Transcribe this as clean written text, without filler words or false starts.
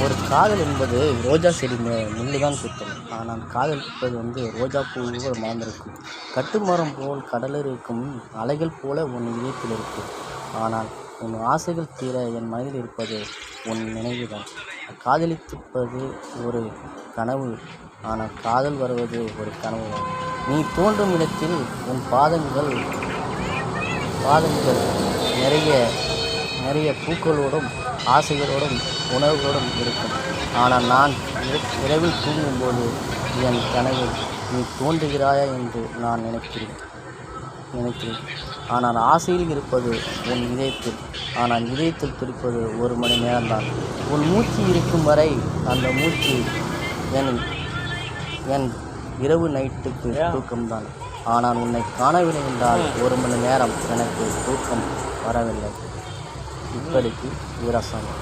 ஒரு காதல் என்பது ரோஜா செடி முள்ளு தான் குத்தும். ஆனால் காதலிப்பது ரோஜா பூ போல் மலர்ந்திருக்கும். கட்டுமரம் போல் கடலில் இருக்கும் அலைகள் போல உன் இதயத்தில் இருக்கும். ஆனால் உன் ஆசைகள் தீர என் மனதில் இருப்பது உன் நினைவுதான். காதலித்திருப்பது ஒரு கனவு, ஆனால் காதல் வருவது ஒரு கனவுதான். நீ தோன்றும் இடத்தில் உன் பாதங்கள் நிறைய பூக்களோடும் ஆசைகளோடும் உணவுகளோடும் இருக்கும். ஆனால் நான் இரவில் தூங்கும்போது என் கனவில் நீ தோன்றுகிறாயா என்று நான் நினைக்கிறேன். ஆனால் ஆசையில் இருப்பது உன் இதயத்தில். ஆனால் இதயத்தில் துடிப்பது 1 மணி நேரம்தான். உன் மூச்சு இருக்கும் வரை அந்த மூச்சு என் இரவு நைட்டுக்கு தூக்கம்தான். ஆனால் உன்னை காணவில்லை என்றால் 1 மணி நேரம் எனக்கு தூக்கம் வரவில்லை. இப்படிக்கு வீராசாமி.